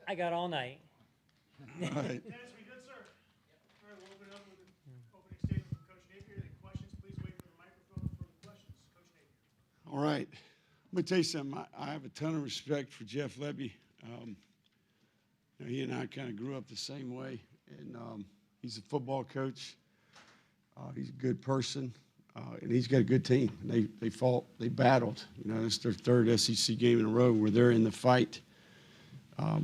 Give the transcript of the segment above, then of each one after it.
I got all night. All right. Dennis, we good, sir? All right, we'll open it up with an opening statement from Coach Napier. Any questions, please wait for the microphone for the questions. Coach Napier. All right. I'm going to tell you something. I have a ton of respect for Jeff Lebby. He and I kind of grew up the same way, and he's a football coach. He's a good person, and he's got a good team. And they fought, they battled. It's their third SEC game in a row where they're in the fight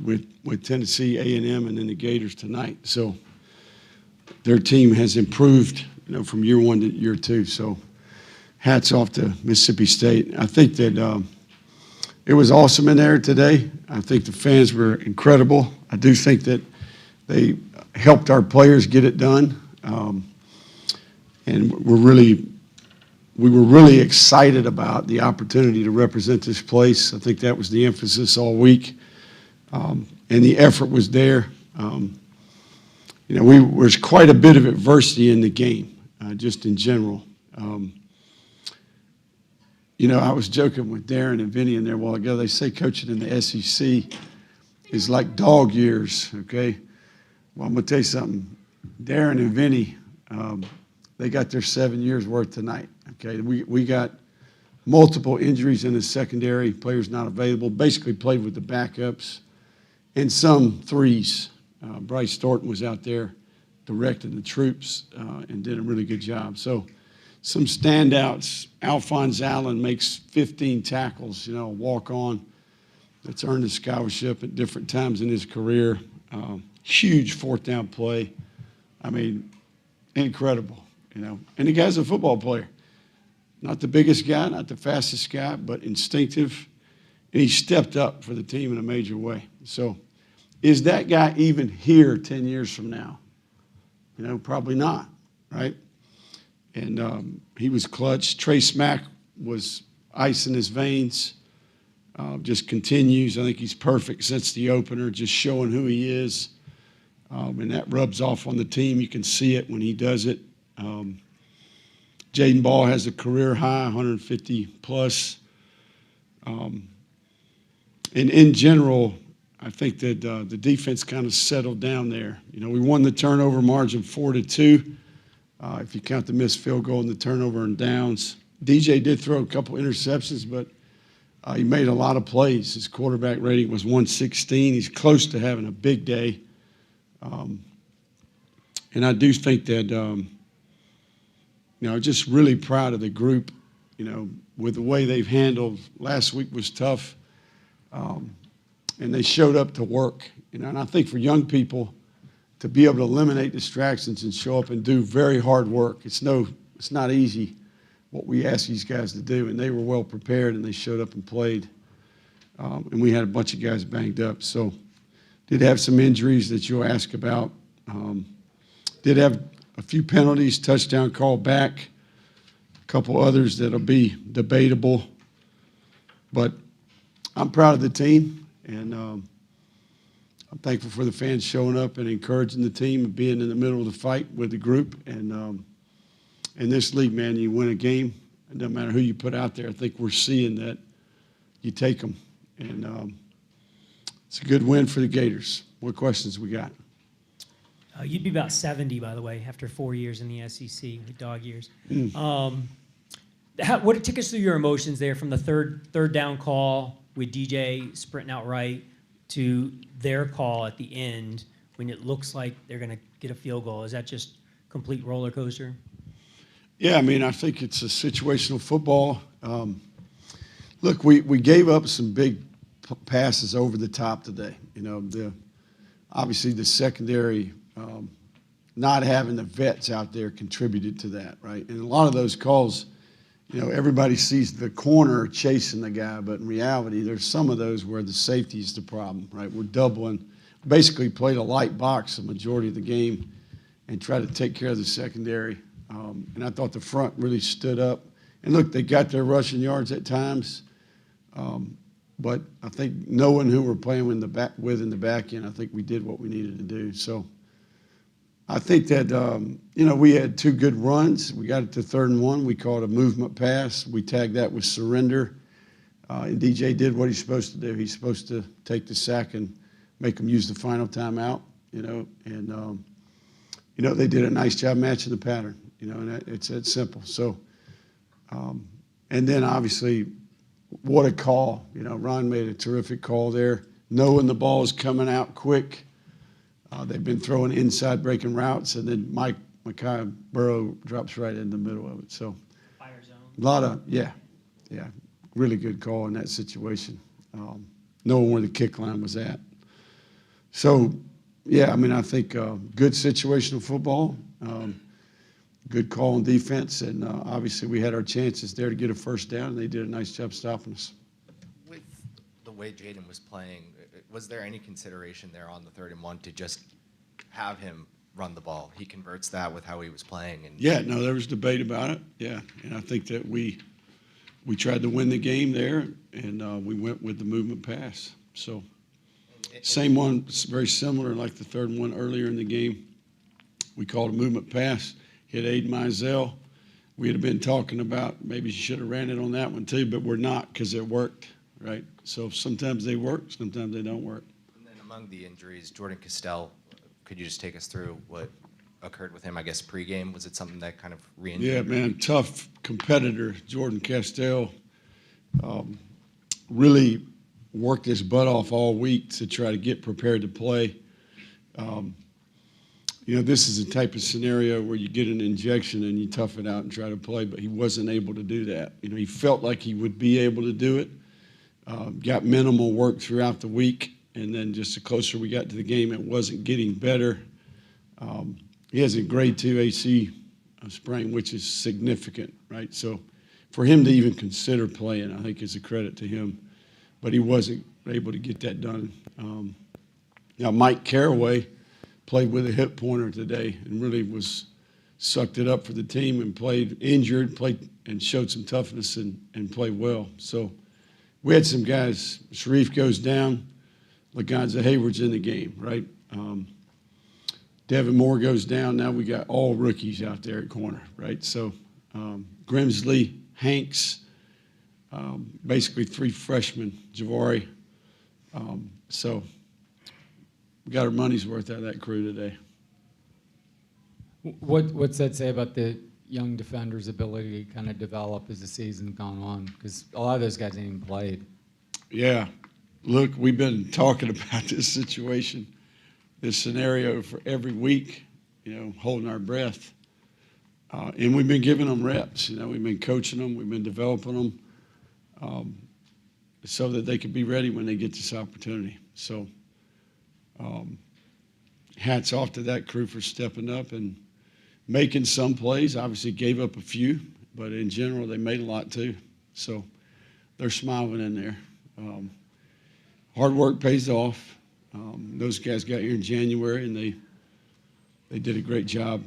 with Tennessee A&M and then the Gators tonight. So their team has improved, from year one to year two. So hats off to Mississippi State. I think that it was awesome in there today. I think the fans were incredible. I do think that they helped our players get it done. And we were really excited about the opportunity to represent this place. I think that was the emphasis all week. And the effort was there. There's quite a bit of adversity in the game, just in general. I was joking with Darren and Vinny in there a while ago. They say coaching in the SEC is like dog years, okay? Well, I'm going to tell you something. Darren and Vinny, they got their 7 years' worth tonight, okay? We got multiple injuries in the secondary, players not available, basically played with the backups, and some threes. Bryce Thornton was out there directing the troops and did a really good job. So some standouts. Alphonse Allen makes 15 tackles, walk on. That's earned a scholarship at different times in his career. Huge fourth down play. I mean, incredible, And the guy's a football player. Not the biggest guy, not the fastest guy, but instinctive. And he stepped up for the team in a major way. So is that guy even here 10 years from now? Probably not, right? And he was clutch. Trey Smack was ice in his veins. Just continues. I think he's perfect since the opener, just showing who he is. And that rubs off on the team. You can see it when he does it. Jaden Ball has a career high, 150 plus. And in general, I think that the defense kind of settled down there. We won the turnover margin 4-2. If you count the missed field goal and the turnover and downs. DJ did throw a couple interceptions, but he made a lot of plays. His quarterback rating was 116. He's close to having a big day. And I do think that, just really proud of the group, with the way they've handled. Last week was tough, and they showed up to work. And I think for young people to be able to eliminate distractions and show up and do very hard work, it's not easy what we ask these guys to do. And they were well prepared, and they showed up and played. And we had a bunch of guys banged up. So did have some injuries that you'll ask about. Did have a few penalties, touchdown call back, a couple others that'll be debatable. But I'm proud of the team, and I'm thankful for the fans showing up and encouraging the team and being in the middle of the fight with the group. And in this league, man, you win a game, it doesn't matter who you put out there. I think we're seeing that you take them. And it's a good win for the Gators. What questions we got? You'd be about 70, by the way, after 4 years in the SEC with dog years. Take us through your emotions there from the third down call with DJ sprinting out right to their call at the end when it looks like they're going to get a field goal. Is that just complete roller coaster? Yeah, I think it's a situational football. Look, we gave up some big passes over the top today. Obviously the secondary not having the vets out there contributed to that, right? And a lot of those calls, everybody sees the corner chasing the guy, but in reality, there's some of those where the safety is the problem, right? We're doubling, basically played a light box the majority of the game and tried to take care of the secondary. And I thought the front really stood up. And look, they got their rushing yards at times, but I think knowing who we're playing with in the back end, I think we did what we needed to do. So I think that, we had two good runs. We got it to 3rd and 1. We called a movement pass. We tagged that with surrender. And DJ did what he's supposed to do. He's supposed to take the sack and make them use the final timeout, and, they did a nice job matching the pattern, and it's that simple. So, and then obviously, what a call. Ron made a terrific call there, knowing the ball is coming out quick. They've been throwing inside breaking routes, and then Micah Burrow drops right in the middle of it. So Fire zone. a lot of, yeah, really good call in that situation, knowing where the kick line was at. So, yeah, I think good situational football, good call on defense, and obviously we had our chances there to get a first down, and they did a nice job stopping us. With the way Jaden was playing, was there any consideration there on the 3rd and 1 to just have him run the ball? He converts that with how he was playing. And Yeah, no, there was debate about it, yeah, and I think that we tried to win the game there, and we went with the movement pass. So same one, it's very similar, like the 3rd and 1 earlier in the game. We called a movement pass, hit Aiden Mizell. We had been talking about maybe you should have ran it on that one too, but we're not because it worked, right? So sometimes they work, sometimes they don't work. And then among the injuries, Jordan Castell, could you just take us through what occurred with him, I guess, pregame? Was it something that kind of re-injured? Yeah, man, tough competitor, Jordan Castell. Really worked his butt off all week to try to get prepared to play. This is a type of scenario where you get an injection and you tough it out and try to play, but he wasn't able to do that. He felt like he would be able to do it. Got minimal work throughout the week, and then just the closer we got to the game, it wasn't getting better. He has a grade 2 AC sprain, which is significant, right? So for him to even consider playing, I think is a credit to him. But he wasn't able to get that done. Now, Mike Caraway played with a hip pointer today and really sucked it up for the team and played and showed some toughness and played well. So we had some guys. Sharif goes down. Lagonza Hayward's in the game, right? Devin Moore goes down. Now we got all rookies out there at corner, right? So Grimsley, Hanks, basically 3 freshmen, Javari. So we got our money's worth out of that crew today. What's that say about the young defender's ability to kind of develop as the season's gone on? Because a lot of those guys ain't even played. Yeah. Look, we've been talking about this situation, this scenario for every week, holding our breath. And we've been giving them reps. We've been coaching them. We've been developing them so that they can be ready when they get this opportunity. So hats off to that crew for stepping up and making some plays. Obviously gave up a few, but in general, they made a lot too. So they're smiling in there. Hard work pays off. Those guys got here in January, and they did a great job.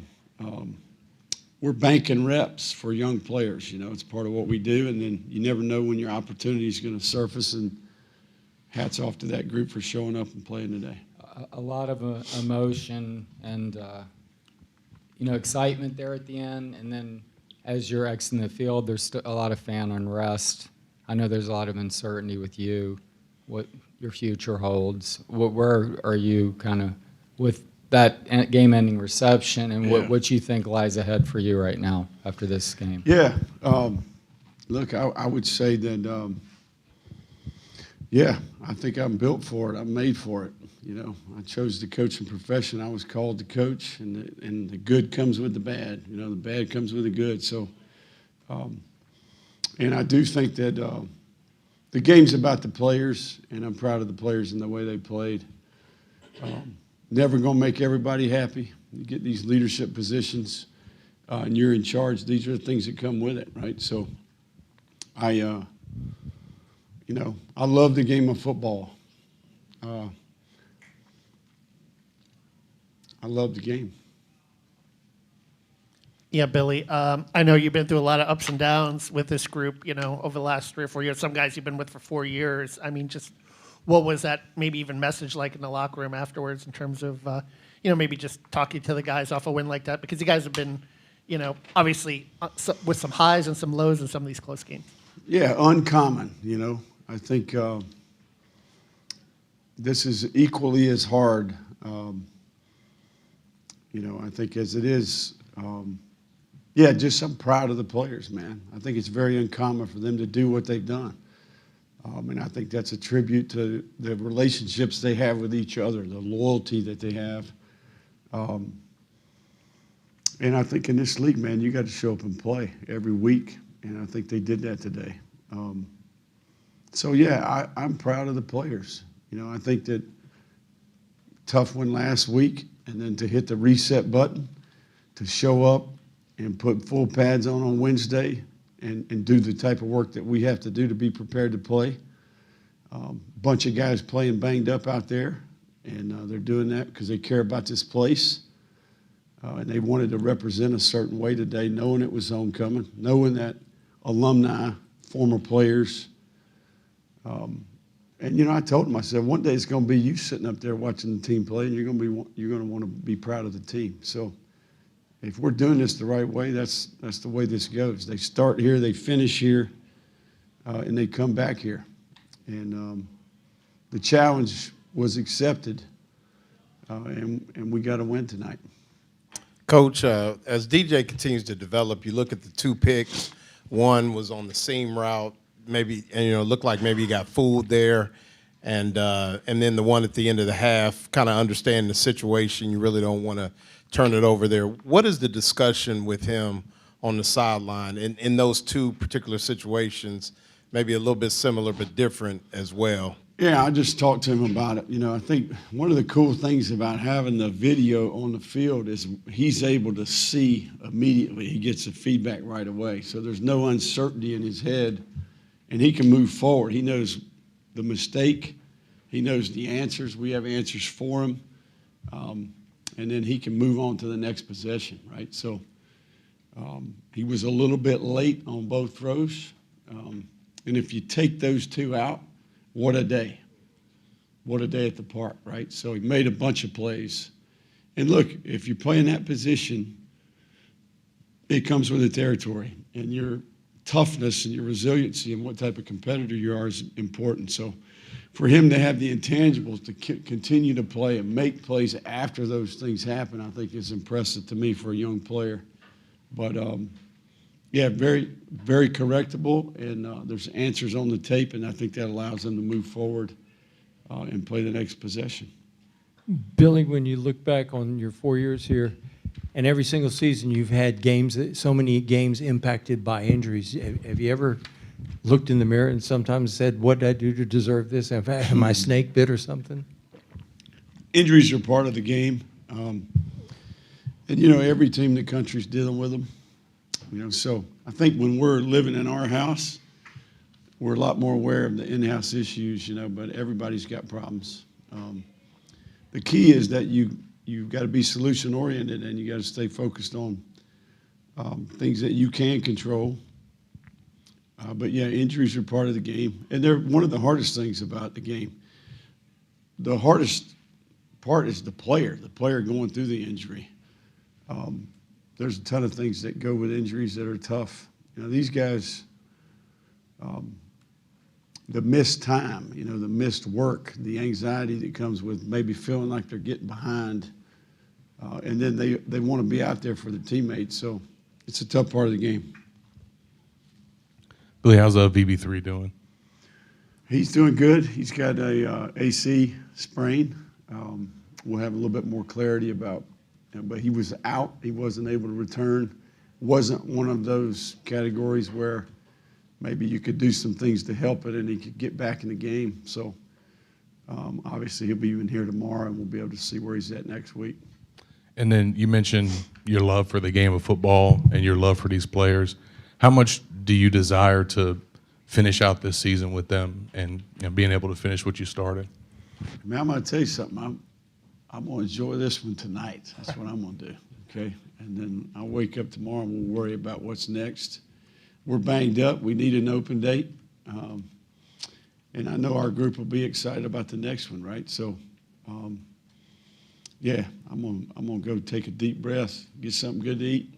We're banking reps for young players. It's part of what we do, and then you never know when your opportunity is going to surface, and hats off to that group for showing up and playing today. A lot of emotion and excitement there at the end, and then as you're exiting the field, there's a lot of fan unrest. I know there's a lot of uncertainty with you, what your future holds. Where are you kind of with that game-ending reception, and what you think lies ahead for you right now after this game? Yeah. Look, I would say that, I think I'm built for it. I'm made for it. I chose the coaching profession. I was called to coach, and the good comes with the bad. The bad comes with the good. So, and I do think that the game's about the players, and I'm proud of the players and the way they played. Never going to make everybody happy. You get these leadership positions, and you're in charge. These are the things that come with it, right? So I love the game of football. I love the game. Yeah, Billy, I know you've been through a lot of ups and downs with this group, over the last 3 or 4 years. Some guys you've been with for 4 years. Just what was that maybe even message like in the locker room afterwards in terms of, maybe just talking to the guys off a win like that? Because you guys have been, obviously with some highs and some lows in some of these close games. Yeah, uncommon, I think this is equally as hard, I think, as it is. Just I'm proud of the players, man. I think it's very uncommon for them to do what they've done. And I think that's a tribute to the relationships they have with each other, the loyalty that they have. And I think in this league, man, you got to show up and play every week. And I think they did that today. I'm proud of the players. I think that tough one last week, and then to hit the reset button, to show up and put full pads on Wednesday and do the type of work that we have to do to be prepared to play. Bunch of guys playing banged up out there, and they're doing that because they care about this place. And they wanted to represent a certain way today, knowing it was homecoming, knowing that alumni, former players. I told them, I said, one day it's going to be you sitting up there watching the team play, and you're going to want to be proud of the team. So if we're doing this the right way, that's the way this goes. They start here, they finish here, and they come back here. And the challenge was accepted, and we got to win tonight. Coach, as DJ continues to develop, you look at the two picks. One was on the seam route, looked like maybe he got fooled there, and then the one at the end of the half, kind of understanding the situation. You really don't want to turn it over there. What is the discussion with him on the sideline in those two particular situations? Maybe a little bit similar but different as well. Yeah, I just talked to him about it. I think one of the cool things about having the video on the field is he's able to see immediately. He gets the feedback right away. So there's no uncertainty in his head, and he can move forward. He knows the mistake. He knows the answers. We have answers for him. And then he can move on to the next possession, right? So he was a little bit late on both throws. And if you take those two out, what a day. What a day at the park, right? So he made a bunch of plays. And look, if you play in that position, it comes with the territory. And your toughness and your resiliency and what type of competitor you are is important. So for him to have the intangibles to continue to play and make plays after those things happen, I think is impressive to me for a young player. But, very, very correctable, and there's answers on the tape, and I think that allows them to move forward and play the next possession. Billy, when you look back on your 4 years here, and every single season you've had so many games impacted by injuries. Have you ever looked in the mirror and sometimes said, what did I do to deserve this? Am I snake bit or something? Injuries are part of the game. Every team in the country is dealing with them. So I think when we're living in our house, we're a lot more aware of the in-house issues, but everybody's got problems. The key is that you've got to be solution-oriented, and you got to stay focused on things that you can control. Injuries are part of the game, and they're one of the hardest things about the game. The hardest part is the player going through the injury. There's a ton of things that go with injuries that are tough. These guys, the missed time, the missed work, the anxiety that comes with maybe feeling like they're getting behind, and then they want to be out there for their teammates. So it's a tough part of the game. Billy, how's VB3 doing? He's doing good. He's got a AC sprain. We'll have a little bit more clarity about. But he was out. He wasn't able to return. Wasn't one of those categories where maybe you could do some things to help it and he could get back in the game. So obviously he'll be in here tomorrow, and we'll be able to see where he's at next week. And then you mentioned your love for the game of football and your love for these players. How much do you desire to finish out this season with them and being able to finish what you started? Man, I'm going to tell you something. I'm going to enjoy this one tonight. That's what I'm going to do, okay? And then I'll wake up tomorrow and we'll worry about what's next. We're banged up. We need an open date. And I know our group will be excited about the next one, right? So, I'm gonna go take a deep breath, get something good to eat.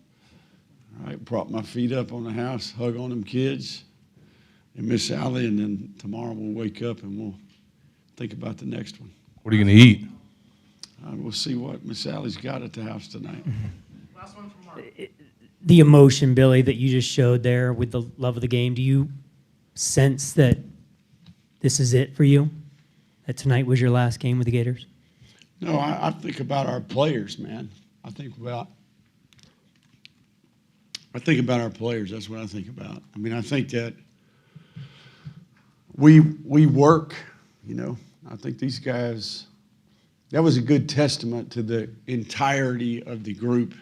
All right, prop my feet up on the house, hug on them kids and Miss Allie, and then tomorrow we'll wake up and we'll think about the next one. What are you going to eat? We'll see what Miss Sally's got at the house tonight. Last one from Mark. The emotion, Billy, that you just showed there with the love of the game, do you sense that this is it for you? That tonight was your last game with the Gators? No, I think about our players, man. I think about our players. That's what I think about. I mean, I think that we work, you know. I think these guys, that was a good testament to the entirety of the group,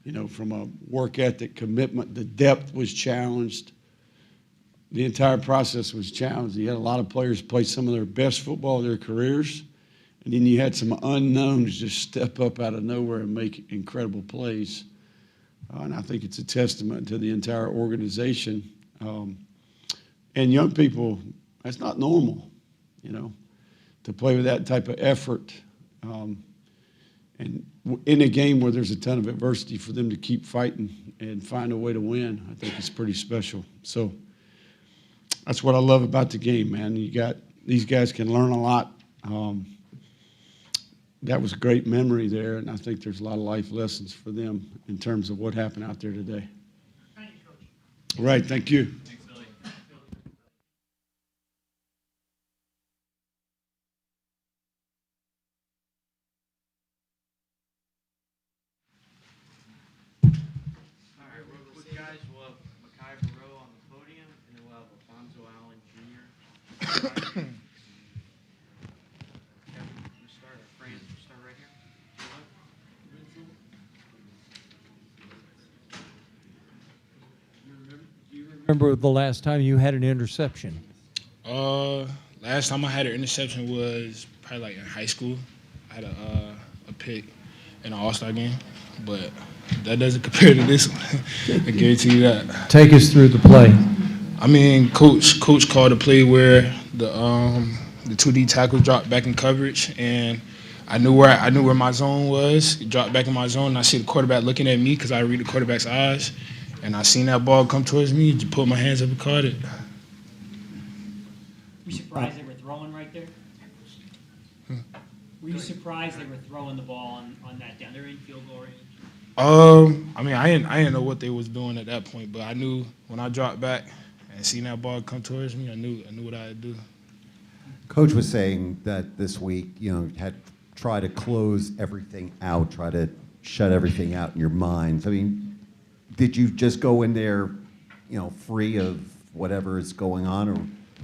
you know, from a work ethic, commitment. The depth was challenged. The entire process was challenged. You had a lot of players play some of their best football of their careers, and then you had some unknowns just step up out of nowhere and make incredible plays. And I think it's a testament to the entire organization. And young people, that's not normal, you know, to play with that type of effort. And in a game where there's a ton of adversity, for them to keep fighting and find a way to win, I think it's pretty special. So that's what I love about the game, man. These guys can learn a lot. That was a great memory there, and I think there's a lot of life lessons for them in terms of what happened out there today. Thank you, Coach. All right, thank you. All right, real quick, guys, we'll have Makai Barrow on the podium, and then we'll have Alfonso Allen Jr. Kevin, you start, or Fran, you start right here. Do you remember the last time you had an interception? Last time I had an interception was probably like in high school. I had a pick in an All-Star game, but that doesn't compare to this one. I guarantee you that. Take us through the play. I mean, coach called a play where the 2D tackle dropped back in coverage, and I knew where my zone was. It dropped back in my zone, and I see the quarterback looking at me because I read the quarterback's eyes, and I seen that ball come towards me. Just put my hands up and caught it. Were you surprised they were throwing right there? Were you surprised they were throwing the ball on that down there in field goal range? I mean, I didn't know what they was doing at that point, but I knew when I dropped back and seen that ball come towards me, I knew what I had to do. Coach was saying that this week, you know, had try to close everything out, try to shut everything out in your minds. I mean, did you just go in there, you know, free of whatever is going on, or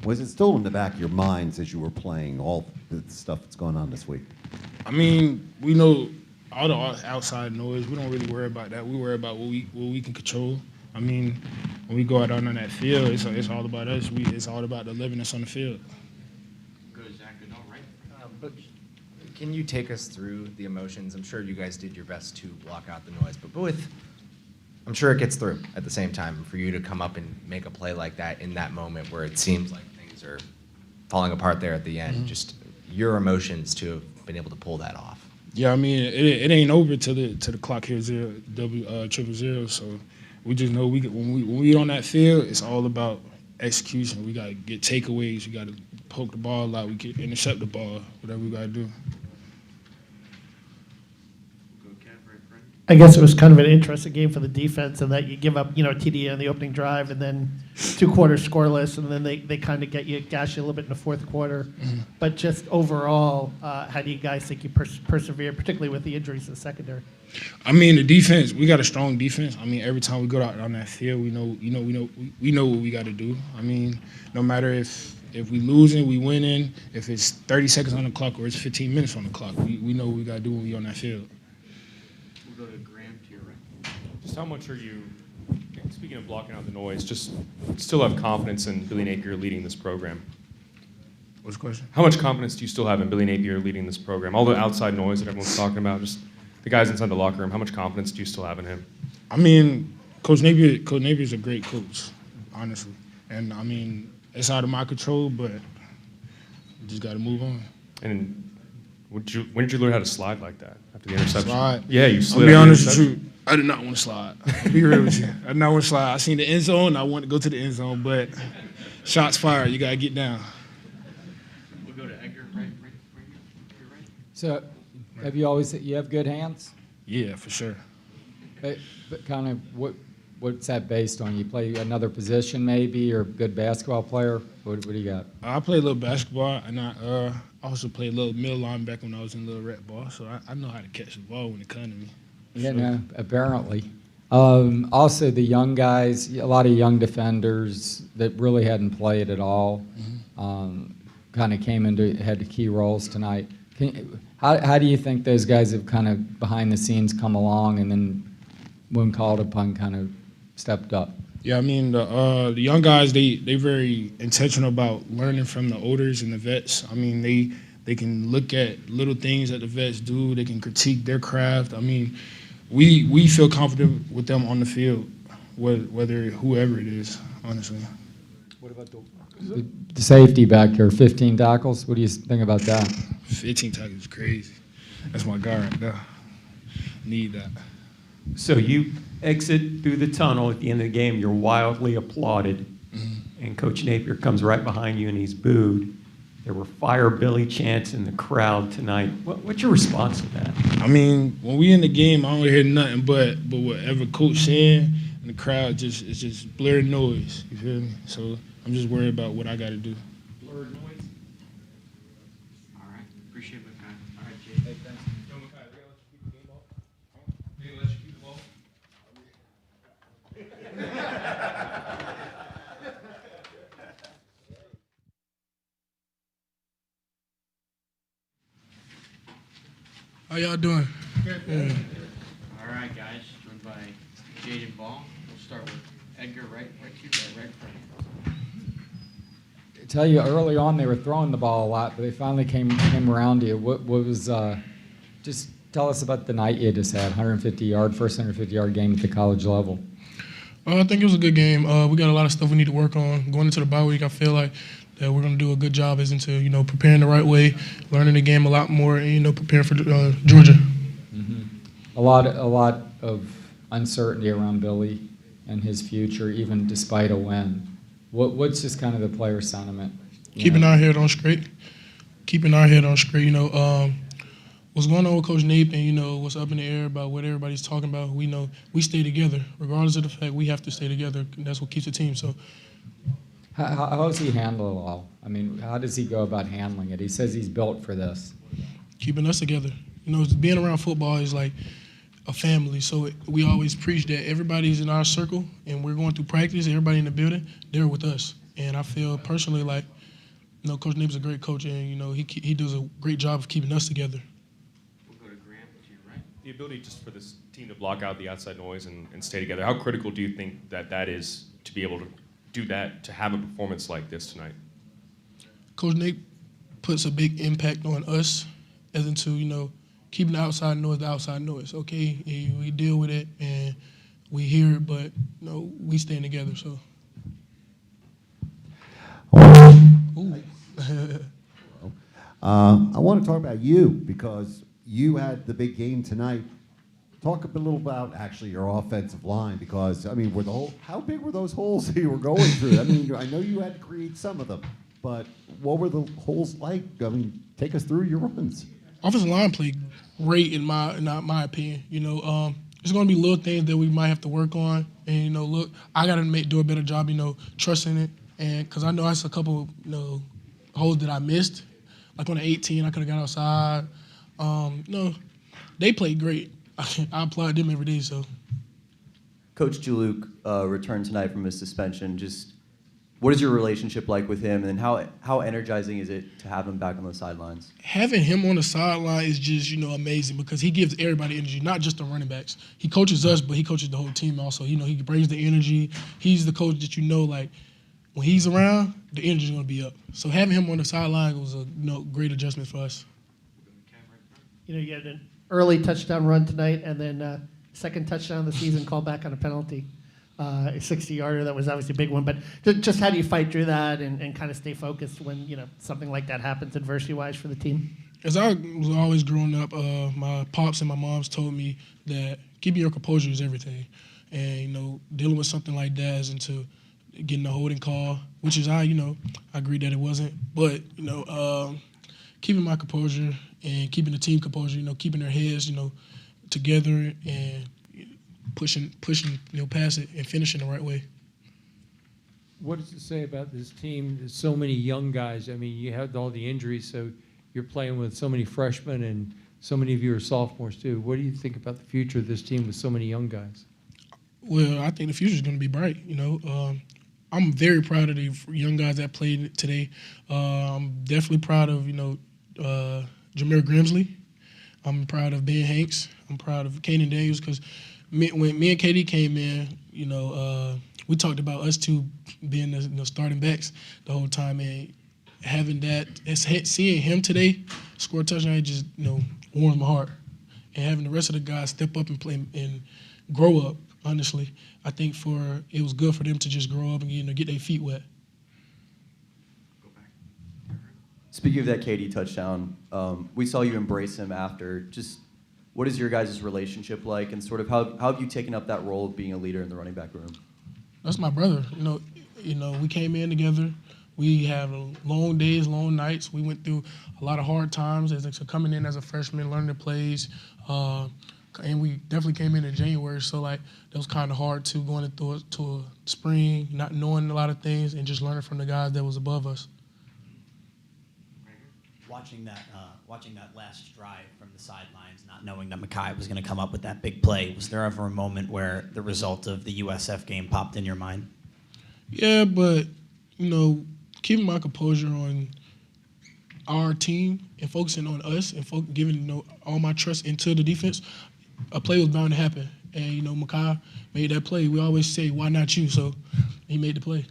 was it still in the back of your minds as you were playing all the stuff that's going on this week? I mean, we know all the outside noise. We don't really worry about that. We worry about what we can control. I mean, when we go out on that field, it's all about us. It's all about the living that's on the field. Good, Zach, good, all right. But can you take us through the emotions? I'm sure you guys did your best to block out the noise, but I'm sure it gets through at the same time. For you to come up and make a play like that in that moment where it seems like things are falling apart there at the end, just your emotions to have been able to pull that off. Yeah, I mean, it ain't over till the clock hits 000. So we just know when we on that field, it's all about execution. We got to get takeaways. We got to poke the ball out. We can intercept the ball. Whatever we got to do. I guess it was kind of an interesting game for the defense in that you give up, TD on the opening drive and then 2 quarters scoreless, and then they kind of gash you a little bit in the fourth quarter. Mm-hmm. But just overall, how do you guys think you persevere, particularly with the injuries in the secondary? I mean, the defense, we got a strong defense. I mean, every time we go out on that field, we know what we got to do. I mean, no matter if we losing, we winning, if it's 30 seconds on the clock or it's 15 minutes on the clock, we know what we got to do when we on that field. We'll go to Graham to your right. Just how much are you, speaking of blocking out the noise, just still have confidence in Billy Napier leading this program? What's the question? How much confidence do you still have in Billy Napier leading this program? All the outside noise that everyone's talking about, just the guys inside the locker room, how much confidence do you still have in him? I mean, Coach Napier's a great coach, honestly. And, I mean, it's out of my control, but we just got to move on. And when did you learn how to slide like that after the interception? Slide? Yeah, you slid. I'll be honest with you, I did not want to slide. I'll be real with you. I did not want to slide. I seen the end zone, I wanted to go to the end zone, but shots fired, you got to get down. We'll go to Edgar. So, you have good hands? Yeah, for sure. But kind of what's that based on? You play another position maybe, or good basketball player? What do you got? I play a little basketball, and I also played a little middle linebacker when I was in little rec ball, so I know how to catch the ball when it comes to me. Yeah, So, no, apparently. Also, the young guys, a lot of young defenders that really hadn't played at all, kind of had key roles tonight. How do you think those guys have kind of behind the scenes come along, and then when called upon, kind of stepped up? yeah, I mean the young guys they very intentional about learning from the olders and the vets. I mean they can look at little things that the vets do. They can critique their craft. I mean, we feel confident with them on the field, whether whoever it is. Honestly. What about The safety back here, 15 tackles. What do you think about that? 15 tackles is crazy. That's my guy right there. Need that. So you exit through the tunnel at the end of the game, you're wildly applauded, and Coach Napier comes right behind you and he's booed. There were Fire Billy chants in the crowd tonight. What's your response to that? I mean, when we in the game, I don't hear nothing but whatever coach saying, and the crowd it's just blaring noise. You feel me? So I'm just worried about what I got to do. Blurred noise. All right. Appreciate it, Makai. All right, Jay. Hey, thanks. Yo, Makai, they gonna let you keep the game ball? They gonna let you keep the ball? How y'all doing? All right, guys. Joined by Jaden Ball. We'll start with Edgar right to you, right in front of you. I tell you, early on they were throwing the ball a lot, but they finally came around to you. What was just tell us about the night you just had, first 150-yard game at the college level. I think it was a good game. We got a lot of stuff we need to work on. Going into the bye week, I feel like that we're going to do a good job as into, preparing the right way, learning the game a lot more, and, preparing for Georgia. Mm-hmm. A lot of uncertainty around Billy and his future, even despite a win. What's just kind of the player sentiment? Keeping our head on straight. What's going on with Coach Nape and, what's up in the air about what everybody's talking about, we know we stay together. Regardless of the fact, we have to stay together. That's what keeps the team. So, How does he handle it all? I mean, how does he go about handling it? He says he's built for this. keeping us together. Being around football is like a family. So we always preach that everybody's in our circle and we're going through practice, everybody in the building, they're with us. And I feel personally like, Coach Nape's a great coach and, he does a great job of keeping us together. We'll go to Grant to your right. The ability just for this team to block out the outside noise and stay together, how critical do you think that is to be able to do that, to have a performance like this tonight? Coach Nape puts a big impact on us as into, keeping the outside noise. Okay, we deal with it and we hear it, but, we stand together, so. Ooh. I want to talk about you because you had the big game tonight. Talk a little about actually your offensive line because how big were those holes you were going through? I know you had to create some of them, but what were the holes like? Take us through your runs. Offensive line played great in my opinion. There's going to be little things that we might have to work on, and look, I got to do a better job, trusting it, and because I know that's a couple, holes that I missed, like on the 18, I could have got outside. They played great. I applaud them every day. So, Coach Jaluk returned tonight from his suspension. Just what is your relationship like with him, and how energizing is it to have him back on the sidelines? Having him on the sideline is just amazing because he gives everybody energy, not just the running backs. He coaches us, but he coaches the whole team also. He brings the energy. He's the coach that like when he's around, the energy's gonna be up. So having him on the sideline was a great adjustment for us. You had an early touchdown run tonight, and then second touchdown of the season called back on a penalty, a 60-yarder. That was obviously a big one. But just how do you fight through that and kind of stay focused when something like that happens adversity-wise for the team? As I was always growing up, my pops and my moms told me that keeping your composure is everything, and dealing with something like that is into getting a holding call, which is I agree that it wasn't, but keeping my composure and keeping the team composure, keeping their heads, together and pushing, past it and finishing the right way. What does it say about this team? There's so many young guys. I mean, you had all the injuries, so you're playing with so many freshmen and so many of you are sophomores too. What do you think about the future of this team with so many young guys? Well, I think the future is going to be bright. I'm very proud of the young guys that played today. I'm definitely proud of Jameer Grimsley. I'm proud of Ben Hanks. I'm proud of Kaden Daniels because when me and KD came in, we talked about us two being the starting backs the whole time, and having that, seeing him today score a touchdown, it just warms my heart. And having the rest of the guys step up and play and grow up. Honestly, I think it was good for them to just grow up and get their feet wet. Speaking of that KD touchdown, we saw you embrace him after. Just what is your guys' relationship like, and sort of how have you taken up that role of being a leader in the running back room? That's my brother. We came in together. We have long days, long nights. We went through a lot of hard times coming in as a freshman, learning the plays. And we definitely came in January, so that was kind of hard too, going into a spring, not knowing a lot of things, and just learning from the guys that was above us. Watching that last drive from the sidelines, not knowing that Makai was going to come up with that big play, was there ever a moment where the result of the USF game popped in your mind? Yeah, but keeping my composure on our team and focusing on us and giving all my trust into the defense, a play was bound to happen. And, Makai made that play. We always say, why not you? So he made the play.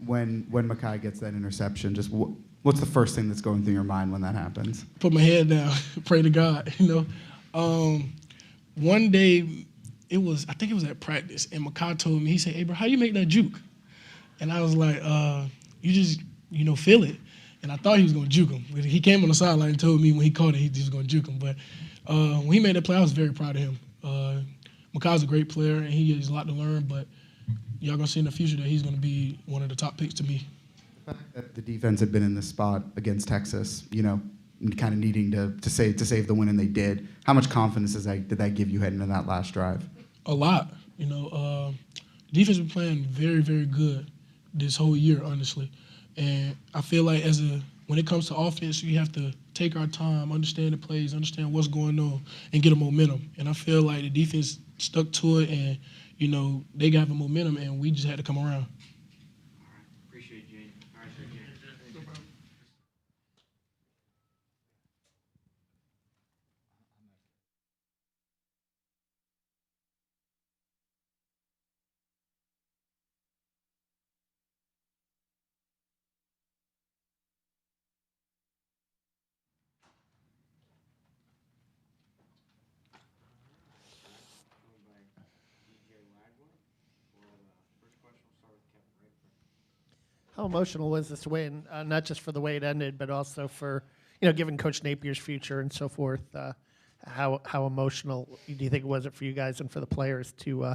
When Makai gets that interception, just what's the first thing that's going through your mind when that happens? Put my head down, pray to God, One day, I think it was at practice, and Makai told me, he said, hey, bro, how you make that juke? And I was like, you just, feel it. And I thought he was going to juke him. He came on the sideline and told me when he caught it, he was going to juke him. But when he made that play, I was very proud of him. Makai's a great player, and he has a lot to learn, but y'all going to see in the future that he's going to be one of the top picks to me. The fact that the defense had been in this spot against Texas, kind of needing to save the win, and they did. How much confidence did that give you heading into that last drive? A lot. The defense been playing very, very good this whole year, honestly. And I feel like when it comes to offense, you have to take our time, understand the plays, understand what's going on, and get a momentum. And I feel like the defense stuck to it, and they got the momentum, and we just had to come around. Appreciate Jaden. All right, sir, Jaden. No problem. How emotional was this win, not just for the way it ended, but also for, given Coach Napier's future and so forth? How emotional do you think was it for you guys and for the players to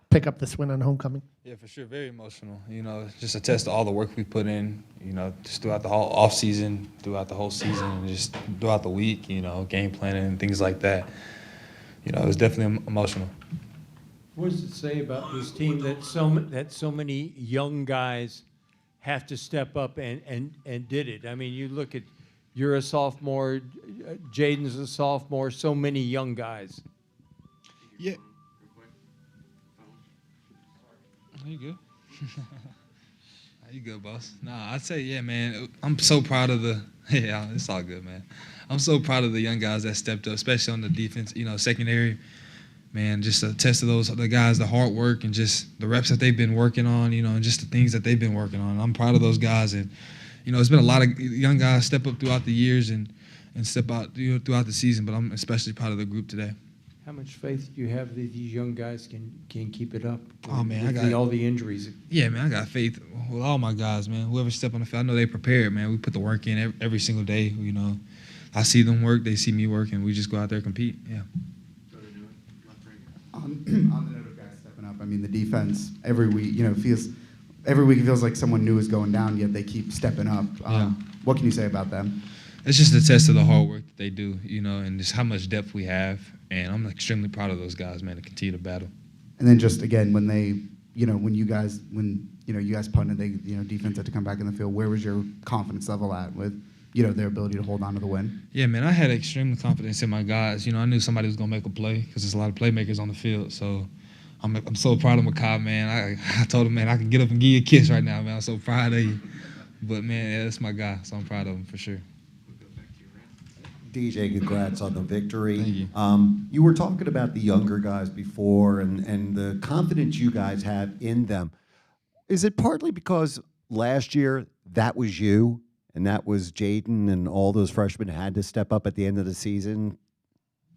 pick up this win on homecoming? Yeah, for sure, very emotional. Just a test of all the work we put in, just throughout the whole off season, throughout the whole season, and just throughout the week, game planning and things like that. It was definitely emotional. What does it say about this team that so many young guys have to step up and did it? I mean, you look at, you're a sophomore, Jaden's a sophomore, so many young guys. Yeah. You good? You good, boss? Nah, I'd say, yeah, man, I'm so proud of yeah, it's all good, man. I'm so proud of the young guys that stepped up, especially on the defense, secondary. Man, just a test of the guys, the hard work and just the reps that they've been working on, and just the things that they've been working on. I'm proud of those guys. And, it's been a lot of young guys step up throughout the years and step out throughout the season, but I'm especially proud of the group today. How much faith do you have that these young guys can keep it up? Oh, man, with all the injuries. Yeah, man, I got faith with all my guys, man. Whoever step on the field, I know they prepared, man. We put the work in every single day, I see them work, they see me work, and we just go out there and compete, yeah. On the note of guys stepping up, I mean, the defense every week, feels every week it feels like someone new is going down, yet they keep stepping up. What can you say about them? It's just a test of the hard work that they do, and just how much depth we have. And I'm extremely proud of those guys, man, to continue to battle. And then just again, when they, when you guys punted, defense had to come back in the field. Where was your confidence level at with, their ability to hold on to the win? Yeah, man, I had extreme confidence in my guys. I knew somebody was gonna make a play because there's a lot of playmakers on the field. So I'm so proud of Makai, man. I told him, man, I can get up and give you a kiss right now, man. I'm so proud of you. But man, yeah, that's my guy, so I'm proud of him for sure. DJ, congrats on the victory. Thank you. You were talking about the younger guys before and the confidence you guys have in them. Is it partly because last year that was you and that was Jaden and all those freshmen had to step up at the end of the season?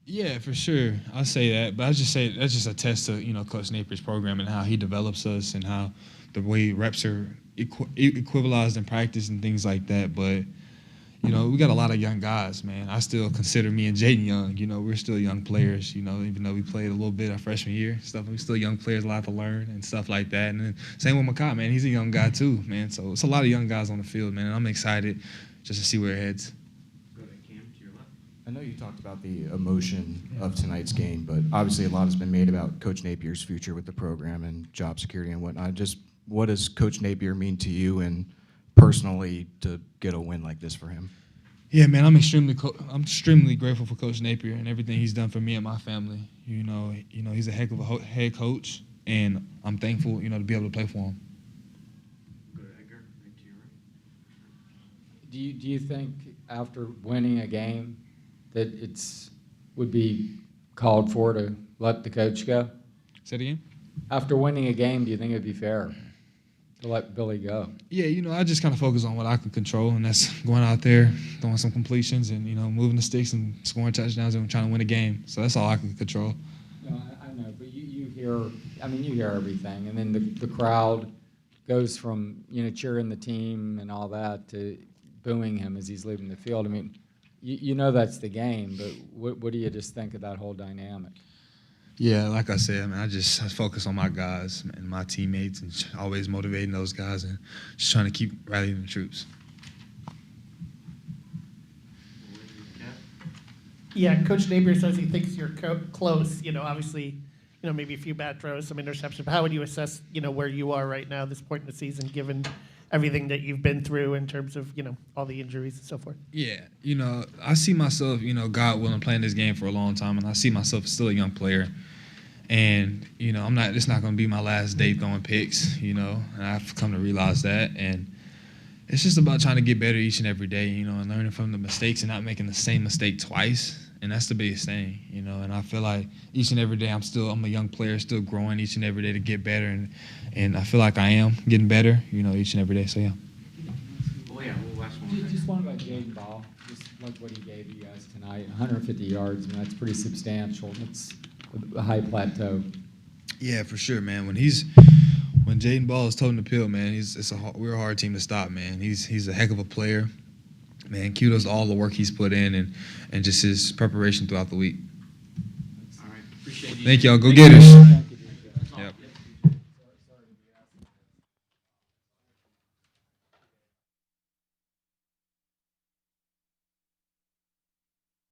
Yeah, for sure. I say that, but I just say that's just a test to Coach Napier's program and how he develops us and how the way reps are equivalized in practice and things like that. But we got a lot of young guys, man. I still consider me and Jaden young. We're still young players, even though we played a little bit our freshman year, stuff. We're still young players, a lot to learn and stuff like that. And then same with Makai, man. He's a young guy too, man. So it's a lot of young guys on the field, man. And I'm excited just to see where it heads. I know you talked about the emotion of tonight's game, but obviously a lot has been made about Coach Napier's future with the program and job security and whatnot. Just what does Coach Napier mean to you and personally to get a win like this for him? Yeah, man, I'm extremely grateful for Coach Napier and everything he's done for me and my family. He's a heck of a head coach, and I'm thankful, to be able to play for him. Do you think after winning a game that would be called for to let the coach go? Say it again? After winning a game, do you think it'd be fair to let Billy go? Yeah, I just kind of focus on what I can control, and that's going out there, throwing some completions, and moving the sticks and scoring touchdowns and trying to win a game. So that's all I can control. No, I know, but you hear everything, and then the crowd goes from cheering the team and all that to booing him as he's leaving the field. I mean, that's the game, but what do you just think of that whole dynamic? Yeah, like I said, man, I focus on my guys and my teammates and always motivating those guys and just trying to keep rallying the troops. Yeah, Coach Napier says he thinks you're close. Obviously, maybe a few bad throws, some interceptions. But how would you assess, where you are right now, this point in the season, given everything that you've been through in terms of, all the injuries and so forth? Yeah, I see myself, God willing, playing this game for a long time, and I see myself still a young player. And, it's not going to be my last day throwing picks, and I've come to realize that. And it's just about trying to get better each and every day, and learning from the mistakes and not making the same mistake twice. And that's the biggest thing, and I feel like each and every day I'm a young player, still growing each and every day to get better. And I feel like I am getting better, each and every day. So, yeah. Oh, yeah, last one. Just one about Jaden Ball, just like what he gave you guys tonight, 150 yards. I mean, that's pretty substantial. It's a high plateau. Yeah, for sure, man. When Jaden Ball is toting the pill, man, we're a hard team to stop, man. He's a heck of a player. Man, kudos to all the work he's put in and just his preparation throughout the week. All right, appreciate you. Thank y'all. Go Gators.